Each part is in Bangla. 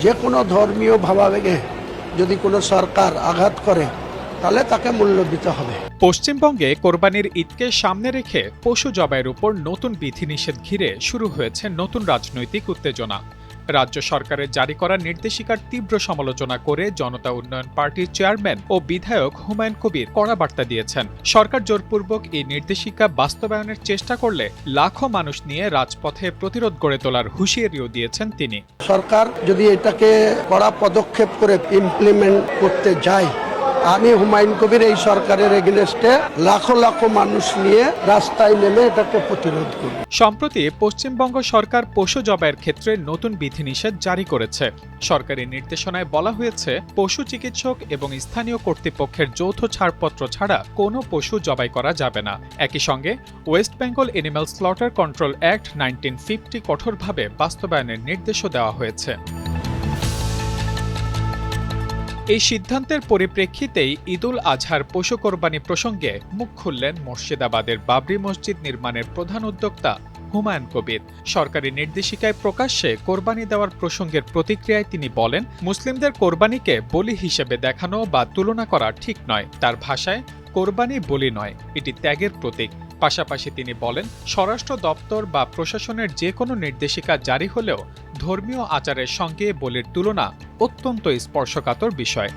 যে কোনো ধর্মীয় ভাবাবেগে যদি কোনো সরকার আঘাত করে তাহলে তাকে মূল্য দিতে হবে। পশ্চিমবঙ্গে কোরবানির ঈদকে সামনে রেখে পশু জবাইয়ের উপর নতুন বিধিনিষেধ ঘিরে শুরু হয়েছে নতুন রাজনৈতিক উত্তেজনা। রাজ্য সরকারের জারি করা নির্দেশিকার তীব্র সমালোচনা করে জনতা উন্নয়ন পার্টির চেয়ারম্যান ও বিধায়ক হুমায়ুন কবির কড়া বার্তা দিয়েছেন। সরকার জোরপূর্বক এই নির্দেশিকা বাস্তবায়নের চেষ্টা করলে লাখো মানুষ নিয়ে রাজপথে প্রতিরোধ গড়ে তোলার হুঁশিয়ারিও দিয়েছেন তিনি। সরকার যদি এটাকে কড়া পদক্ষেপ করে ইমপ্লিমেন্ট করতে যায়, আমি হুমায়ুন কবির এই সরকারের এগেনস্টে লাখো লাখো মানুষ নিয়ে রাস্তায় নেমে এটাকে প্রতিরোধ করব। সম্প্রতি পশ্চিমবঙ্গ সরকার পশু জবাইয়ের ক্ষেত্রে নতুন বিধিনিষেধ জারি করেছে। সরকারি নির্দেশনায় বলা হয়েছে, পশু চিকিৎসক এবং স্থানীয় কর্তৃপক্ষের যৌথ ছাড়পত্র ছাড়া কোনো পশু জবাই করা যাবে না। একই সঙ্গে West Bengal animal slaughter control act 1950 কঠোরভাবে বাস্তবায়নের নির্দেশও দেওয়া হয়েছে। এই সিদ্ধান্তের পরিপ্রেক্ষিতেই ঈদুল আজহার পশু কোরবানি প্রসঙ্গে মুখ খুললেন মুর্শিদাবাদের বাবরি মসজিদ নির্মাণের প্রধান উদ্যোক্তা হুমায়ুন কবির। সরকারি নির্দেশিকায় প্রকাশ্যে কোরবানি দেওয়ার প্রসঙ্গের প্রতিক্রিয়ায় তিনি বলেন, মুসলিমদের কোরবানিকে বলি হিসেবে দেখানো বা তুলনা করা ঠিক নয়। তার ভাষায়, কোরবানি বলি নয়, এটি ত্যাগের প্রতীক। পাশাপাশি তিনি বলেন, স্বরাষ্ট্র দপ্তর বা প্রশাসনের যে কোনো নির্দেশিকা জারি হলেও ধর্মীয় আচারের সঙ্গে বলির তুলনা অত্যন্ত স্পর্শকাতর বিষয়।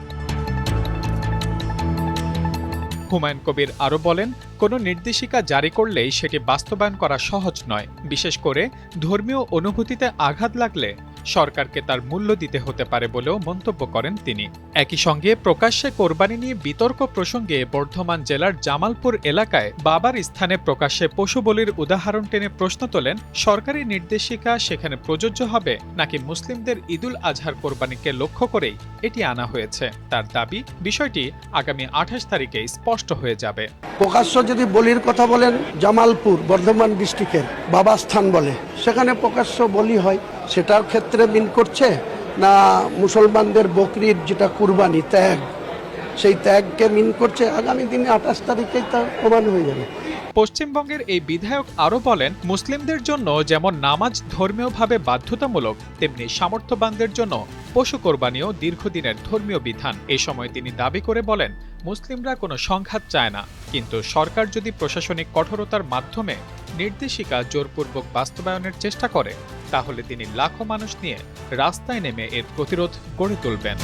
হুমায়ুন কবির আরও বলেন, কোনো নির্দেশিকা জারি করলেই সেটি বাস্তবায়ন করা সহজ নয়। বিশেষ করে ধর্মীয় অনুভূতিতে আঘাত লাগলে সরকারকে তার মূল্য দিতে হতে পারে বলেও মন্তব্য করেন তিনি। একই সঙ্গে প্রকাশ্যে কোরবানি নিয়ে বিতর্ক প্রসঙ্গে বর্ধমান জেলার জামালপুর এলাকায় বাবার স্থানে প্রকাশ্যে পশু বলির উদাহরণ টেনে প্রশ্ন তোলেন, সরকারি নির্দেশিকা সেখানে প্রযোজ্য হবে নাকি মুসলিমদের ঈদুল আজহার কোরবানিকে লক্ষ্য করেই এটি আনা হয়েছে। তার দাবি, বিষয়টি আগামী 28 তারিখে স্পষ্ট হয়ে যাবে। প্রকাশ্য যদি বলির কথা বলেন, জামালপুর বর্ধমান ডিস্ট্রিক্টের বাবা স্থান বলে, সেখানে প্রকাশ্য বলি হয়, সেটার ক্ষেত্রে মিন করছে না মুসলমানদের বকরির যেটা কুরবানি ত্যাগ, সেই ত্যাগকে মিন করছে। আগামী দিনে 28 তারিখেই তা প্রমাণ হয়ে যাবে। পশ্চিমবঙ্গের এই বিধায়ক আরও বলেন, মুসলিমদের জন্য যেমন নামাজ ধর্মীয়ভাবে বাধ্যতামূলক, তেমনি সামর্থ্যবানদের জন্য পশু কোরবানিও দীর্ঘদিনের ধর্মীয় বিধান। এ সময় তিনি দাবি করে বলেন, মুসলিমরা কোনো সংঘাত চায় না, কিন্তু সরকার যদি প্রশাসনিক কঠোরতার মাধ্যমে নির্দেশিকা জোরপূর্বক বাস্তবায়নের চেষ্টা করে, তাহলে তিনি লাখো মানুষ নিয়ে রাস্তায় নেমে এর প্রতিরোধ গড়ে তুলবেন।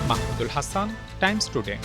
Mahmudul Hasan, Times today.